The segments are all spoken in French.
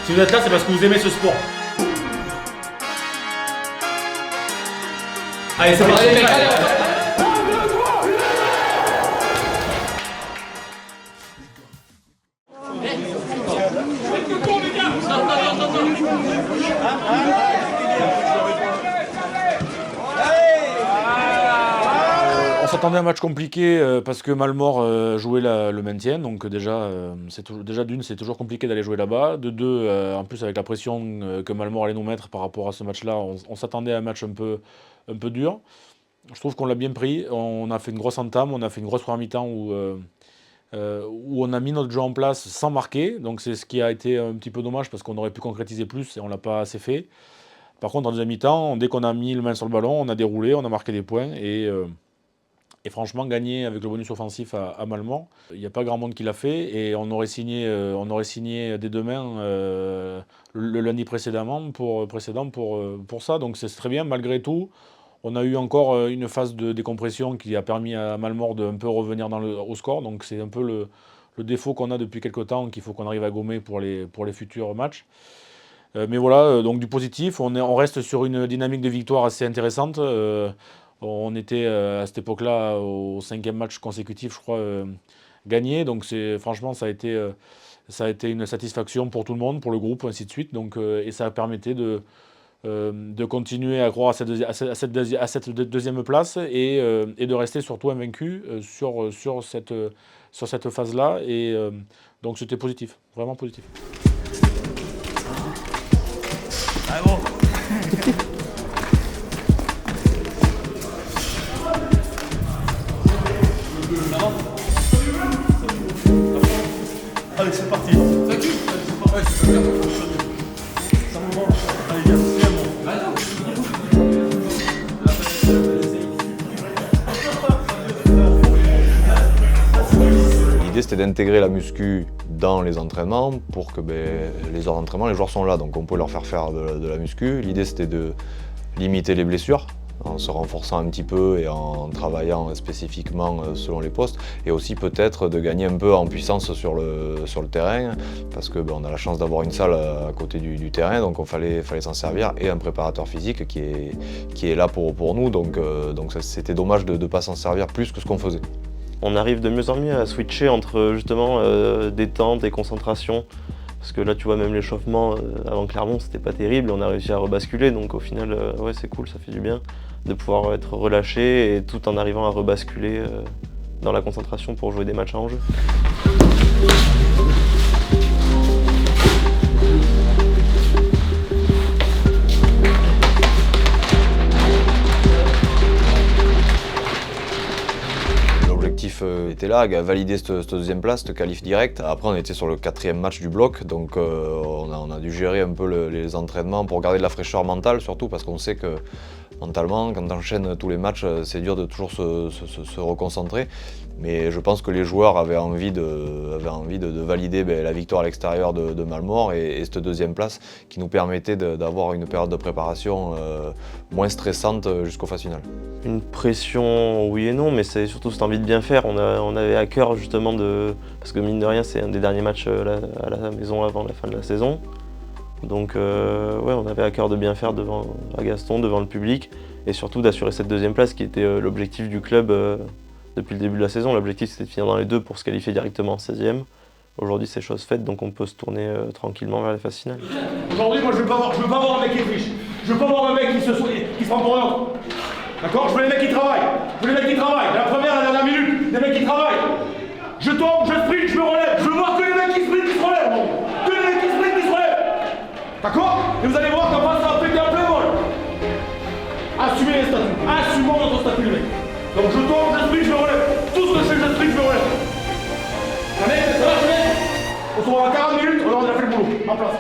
Si vous êtes là, c'est parce que vous aimez ce sport. Allez, c'est parti. On s'attendait à un match compliqué parce que Malmort jouait le maintien, donc déjà d'une c'est toujours compliqué d'aller jouer là-bas. De deux, en plus avec la pression que Malmort allait nous mettre par rapport à ce match-là, on s'attendait à un match un peu dur. Je trouve qu'on l'a bien pris, on a fait une grosse entame, on a fait une grosse première mi-temps où on a mis notre jeu en place sans marquer, donc c'est ce qui a été un petit peu dommage parce qu'on aurait pu concrétiser plus et on l'a pas assez fait. Par contre en deuxième mi-temps, dès qu'on a mis le main sur le ballon, on a déroulé, on a marqué des points et franchement, gagner avec le bonus offensif à Malmort, il n'y a pas grand monde qui l'a fait et on aurait signé dès demain le lundi précédent pour ça. Donc c'est très bien malgré tout. On a eu encore une phase de décompression qui a permis à Malmort de un peu revenir au score. Donc c'est un peu le défaut qu'on a depuis quelques temps qu'il faut qu'on arrive à gommer pour les futurs matchs. Mais voilà, donc du positif. On reste sur une dynamique de victoire assez intéressante. On était à cette époque-là au 5e match consécutif, je crois, gagné. Donc franchement, ça a été une satisfaction pour tout le monde, pour le groupe, ainsi de suite. Donc, et ça a permis de continuer à croire à cette deuxième place et de rester surtout invaincu sur cette phase-là. Et donc c'était positif, vraiment positif. Ah bon. Allez, c'est parti. L'idée c'était d'intégrer la muscu dans les entraînements pour que les heures d'entraînement, les joueurs sont là, donc on peut leur faire de la muscu. L'idée c'était de limiter les blessures en se renforçant un petit peu et en travaillant spécifiquement selon les postes, et aussi peut-être de gagner un peu en puissance sur le terrain, parce que on a la chance d'avoir une salle à côté du terrain, donc il fallait s'en servir, et un préparateur physique qui est là pour nous, donc c'était dommage de ne pas s'en servir plus que ce qu'on faisait. On arrive de mieux en mieux à switcher entre justement détente et concentration. Parce que là, tu vois, même l'échauffement avant Clermont, c'était pas terrible. On a réussi à rebasculer, donc au final, ouais, c'est cool, ça fait du bien de pouvoir être relâché et tout en arrivant à rebasculer dans la concentration pour jouer des matchs à enjeu. L'objectif était là, valider cette deuxième place, cette qualif directe. Après on était sur le 4e match du bloc, donc on a dû gérer un peu les entraînements pour garder de la fraîcheur mentale, surtout parce qu'on sait que mentalement, quand on enchaîne tous les matchs, c'est dur de toujours se reconcentrer. Mais je pense que les joueurs avaient envie de valider la victoire à l'extérieur de Malmort et cette deuxième place qui nous permettait d'avoir une période de préparation moins stressante jusqu'aux phases finales. Une pression, oui et non, mais c'est surtout cette envie de bien faire. On avait à cœur justement parce que mine de rien, c'est un des derniers matchs à la maison avant la fin de la saison. Donc ouais, on avait à cœur de bien faire à Gaston, devant le public, et surtout d'assurer cette deuxième place qui était l'objectif du club depuis le début de la saison. L'objectif c'était de finir dans les deux pour se qualifier directement en 16e. Aujourd'hui c'est chose faite, donc on peut se tourner tranquillement vers les phases finales. Aujourd'hui moi je veux pas voir un mec qui triche. Je veux pas voir un mec qui se prend pour un autre. D'accord? Je veux les mecs qui travaillent. La première, la dernière minute, les mecs qui travaillent. Je tombe, je sprint, je me relève. Je veux voir que les mecs qui sprintent, qui se relèvent. Bon. Que les mecs qui sprintent, qui se relèvent. D'accord? Et vous allez voir qu'en face, ça va péter un plein vol. Assumez les statuts. Assumons notre statut, les mecs. Donc je tombe, je sprint, je me relève. Tout ce que je fais, je sprint, je me relève. Ça va, je vais. On se revoit à 40 minutes, on a déjà fait le boulot. En place.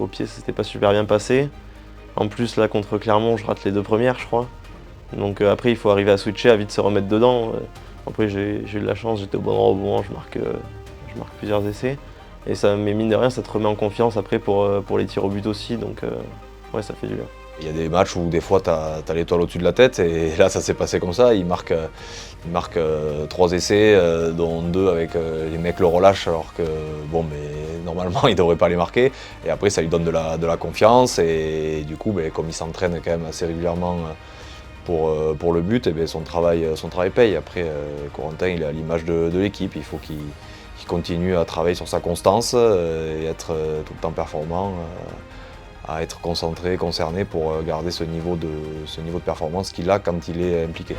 au pied, ça s'était pas super bien passé. En plus, là, contre Clermont, je rate les 2 premières, je crois. Donc après, il faut arriver à switcher, à vite se remettre dedans. Après, j'ai eu de la chance, j'étais au bon endroit au bon moment, je marque plusieurs essais. Et ça, mais mine de rien, ça te remet en confiance après pour les tirs au but aussi, donc ouais, ça fait du bien. Il y a des matchs où des fois tu as l'étoile au-dessus de la tête et là ça s'est passé comme ça. Il marque 3 essais, dont 2 avec les mecs le relâchent alors que bon, mais normalement il ne devrait pas les marquer. Et après ça lui donne de la confiance et du coup comme il s'entraîne quand même assez régulièrement pour le but, et bien son travail paye. Après Corentin il est à l'image de l'équipe, il faut qu'il continue à travailler sur sa constance et être tout le temps performant. À être concentré, concerné pour garder ce niveau de performance qu'il a quand il est impliqué.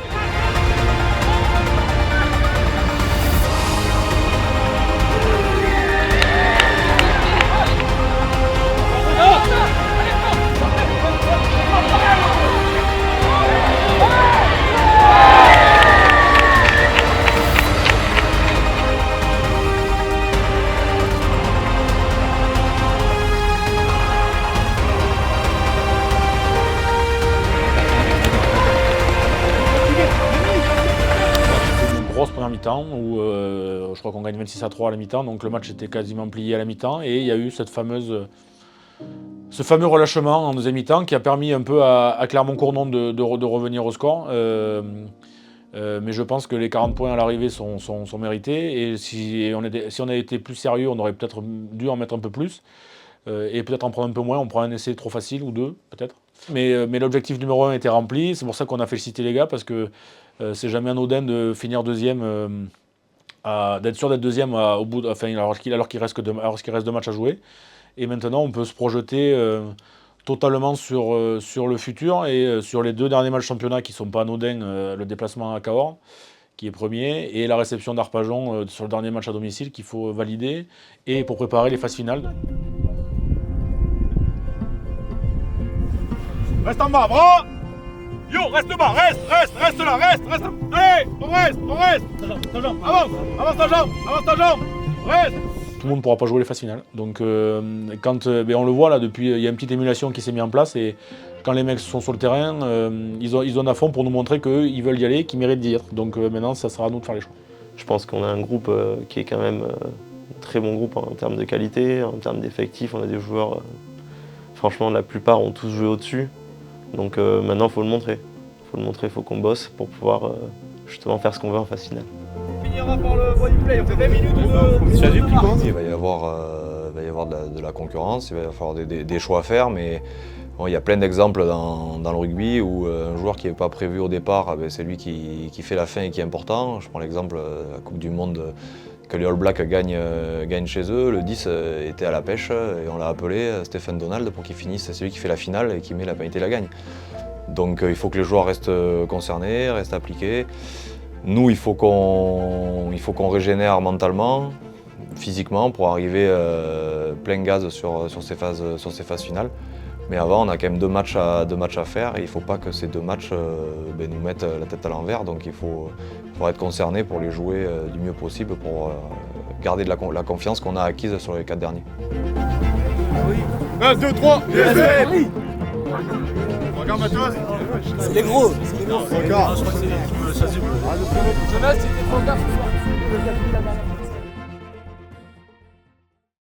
Grosse première mi-temps où je crois qu'on gagne 26-3 à la mi-temps, donc le match était quasiment plié à la mi-temps et il y a eu ce fameux relâchement en deuxième mi-temps qui a permis un peu à Clermont-Cournon de revenir au score. Mais je pense que les 40 points à l'arrivée sont mérités et si on avait été plus sérieux, on aurait peut-être dû en mettre un peu plus et peut-être en prendre un peu moins. On prend un essai trop facile ou 2 peut-être. Mais l'objectif numéro 1 était rempli, c'est pour ça qu'on a félicité les gars parce que c'est jamais anodin de finir deuxième, d'être sûr d'être deuxième alors qu'il reste 2 matchs à jouer. Et maintenant, on peut se projeter totalement sur le futur et sur les 2 derniers matchs championnat qui ne sont pas anodins, le déplacement à Cahors, qui est premier, et la réception d'Arpajon sur le dernier match à domicile qu'il faut valider, et pour préparer les phases finales. Reste en bas, bras. Yo, reste bas, reste là, reste. Allez, on reste. Avance ta jambe, reste. Tout le monde ne pourra pas jouer les phases finales. Donc quand on le voit là, depuis, il y a une petite émulation qui s'est mise en place et quand les mecs sont sur le terrain, ils donnent à fond pour nous montrer qu'ils veulent y aller, qu'ils méritent d'y être. Donc maintenant, ça sera à nous de faire les choix. Je pense qu'on a un groupe qui est quand même un très bon groupe en termes de qualité, en termes d'effectifs. On a des joueurs, franchement, la plupart ont tous joué au-dessus. Donc maintenant, il faut le montrer. Il faut qu'on bosse pour pouvoir justement faire ce qu'on veut en phase finale. On finira par le body play, on fait 20 minutes de... Il va y avoir de la concurrence, il va y avoir des choix à faire, mais bon, il y a plein d'exemples dans le rugby où un joueur qui n'est pas prévu au départ, c'est lui qui fait la fin et qui est important. Je prends l'exemple de la Coupe du Monde que les All Blacks gagnent chez eux. Le 10 était à la pêche et on l'a appelé Stephen Donald pour qu'il finisse. C'est lui qui fait la finale et qui met la pénalité et la gagne. Donc il faut que les joueurs restent concernés, restent appliqués. Nous, il faut qu'on régénère mentalement, physiquement, pour arriver plein gaz sur ces phases finales. Mais avant, on a quand même 2 matchs à faire et il ne faut pas que ces 2 matchs nous mettent la tête à l'envers. Donc il faut être concerné pour les jouer du mieux possible pour garder de la confiance qu'on a acquise sur les 4 derniers. 1, 2, 3, oui. Regarde Mathias. C'est les gros. Regarde. Jonas, c'était trop tard ce soir.